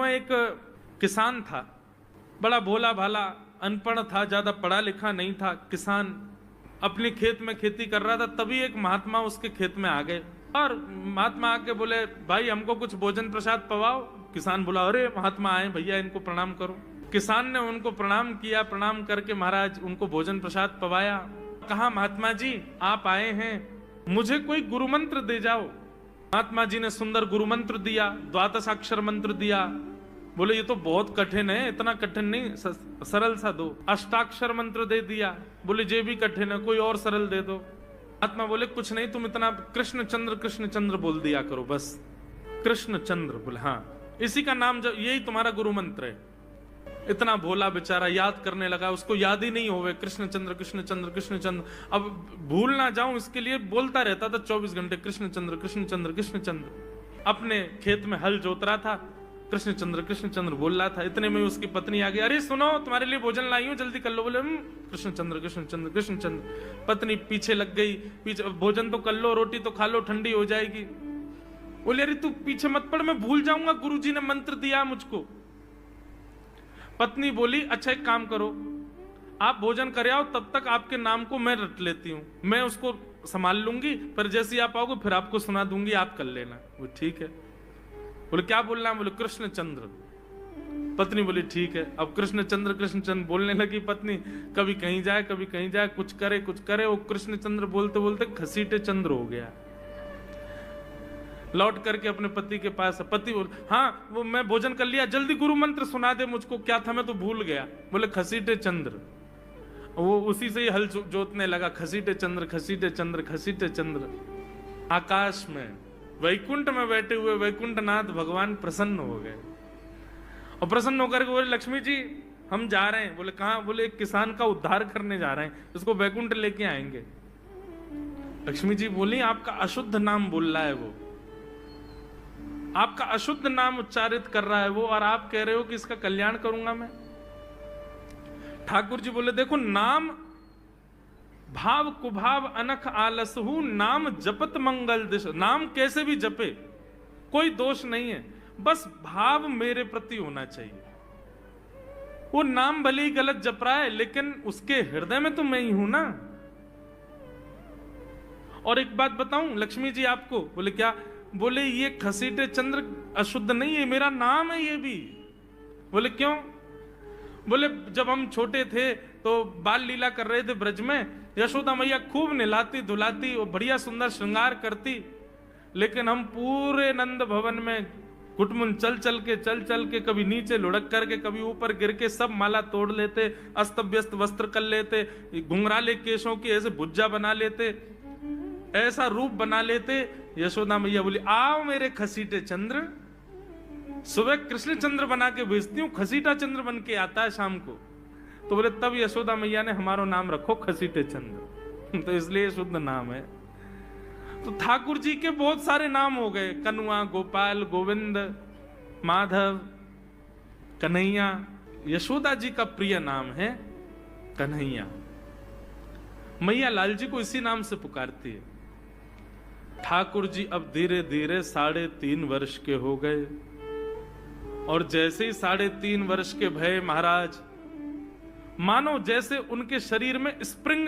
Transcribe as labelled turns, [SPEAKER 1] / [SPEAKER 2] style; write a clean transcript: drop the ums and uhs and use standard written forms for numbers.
[SPEAKER 1] वहां एक किसान था, बड़ा भोला भाला, अनपढ़ था, ज्यादा पढ़ा लिखा नहीं था। किसान अपने खेत में खेती कर रहा था, तभी एक महात्मा उसके खेत में आ गए और महात्मा आके बोले, भाई हमको कुछ भोजन प्रसाद पवाओ। किसान बोला, अरे महात्मा आए भैया, इनको प्रणाम करो। किसान ने उनको प्रणाम किया, प्रणाम करके महाराज उनको भोजन प्रसाद पवाया। कहा, महात्मा जी आप आए हैं, मुझे कोई गुरु मंत्र दे जाओ। महात्मा जी ने सुंदर गुरु मंत्र दिया, द्वादशाक्षर मंत्र दिया। बोले ये तो बहुत कठिन है, इतना कठिन नहीं, सरल सा दो। अष्टाक्षर मंत्र दे दिया। बोले ये भी कठिन है, कोई और सरल दे दो। महात्मा बोले कुछ नहीं, तुम इतना कृष्ण चंद्र बोल दिया करो बस। कृष्ण चंद्र बोले, हाँ इसी का नाम, जो यही तुम्हारा गुरु मंत्र है। इतना भोला बेचारा याद करने लगा, उसको याद ही नहीं होवे कृष्ण चंद्र कृष्ण चंद्र कृष्ण चंद्र। अब भूल ना जाऊं इसके लिए बोलता रहता था 24 घंटे, कृष्ण चंद्र कृष्ण चंद्र कृष्ण चंद्र। अपने खेत में हल जोत रहा था, कृष्ण चंद्र बोल रहा था। इतने में उसकी पत्नी आ गई, अरे सुनो तुम्हारे लिए भोजन लाई हूं, जल्दी कर लो। बोले कृष्ण चंद्र कृष्ण चंद्र कृष्ण चंद्र। पत्नी पीछे लग गई, पीछे, भोजन तो कर लो, रोटी तो खा लो, ठंडी हो जाएगी। बोले अरे तू पीछे मत पड़, मैं भूल जाऊंगा, गुरुजी ने मंत्र दिया मुझको। पत्नी बोली, अच्छा एक काम करो, आप भोजन कर आओ, तब तक आपके नाम को मैं रट लेती हूँ, मैं उसको संभाल लूंगी, पर जैसे ही आप आओगे फिर आपको सुना दूंगी, आप कर लेना। वो ठीक है। बोले क्या बोलना है? बोले कृष्ण चंद्र। पत्नी बोली ठीक है। अब कृष्ण चंद्र बोलने लगी पत्नी, कभी कहीं जाए कभी कहीं जाए, कुछ करे। वो कृष्ण चंद्र बोलते बोलते घसीटे चंद्र हो गया। लौट करके अपने पति के पास, पति बोल, हाँ वो मैं भोजन कर लिया, जल्दी गुरु मंत्र सुना दे मुझको, क्या था मैं तो भूल गया। बोले घसीटे चंद्र। वो उसी से ही हल जोतने लगा, घसीटे चंद्र घसीटे चंद्र घसीटे चंद्र। आकाश में वैकुंठ में बैठे हुए वैकुंठनाथ भगवान प्रसन्न हो गए और प्रसन्न होकर के बोले, लक्ष्मी जी हम जा रहे हैं। बोले कहां? बोले एक किसान का उद्धार करने जा रहे हैं, उसको वैकुंठ लेके आएंगे। लक्ष्मी जी बोली, आपका अशुद्ध नाम बोल रहा है वो, आपका अशुद्ध नाम उच्चारित कर रहा है वो, और आप कह रहे हो कि इसका कल्याण करूंगा मैं। ठाकुर जी बोले, देखो नाम भाव कुभाव अनख आलसहु, नाम जपत मंगल दिश। नाम कैसे भी जपे कोई दोष नहीं है, बस भाव मेरे प्रति होना चाहिए। वो नाम भले ही गलत जप रहा है, लेकिन उसके हृदय में तो मैं ही हूं ना। और एक बात बताऊं लक्ष्मी जी आपको। बोले क्या? बोले ये घसीटे चंद्र अशुद्ध नहीं है, मेरा नाम है ये भी। बोले क्यों? बोले जब हम छोटे थे तो बाल लीला कर रहे थे ब्रज में, यशोदा मैया खूब नहलाती धुलाती और बढ़िया सुंदर श्रृंगार करती, लेकिन हम पूरे नंद भवन में कुटमुन चल चल के कभी नीचे लुढ़क करके कभी ऊपर गिर के सब माला तोड़ लेते, अस्त व्यस्त वस्त्र कर लेते, घुंघराले केशों की ऐसे भुज्जा बना लेते, ऐसा रूप बना लेते। यशोदा मैया बोली, आओ मेरे घसीटे चंद्र, सुबह कृष्ण चंद्र बना के भेजती हूँ, घसीटा चंद्र बन के आता है शाम को। तो बोले तब यशोदा मैया ने हमारा नाम रखो घसीटे चंद्र, तो इसलिए शुद्ध नाम है। तो ठाकुर जी के बहुत सारे नाम हो गए, कनुआ, गोपाल, गोविंद, माधव, कन्हैया। यशोदा जी का प्रिय नाम है कन्हैया। मैया लाल जी को इसी नाम से पुकारती है। ठाकुर जी अब धीरे धीरे 3.5 वर्ष के हो गए, और जैसे ही 3.5 वर्ष के भय महाराज, मानो जैसे उनके शरीर में स्प्रिंग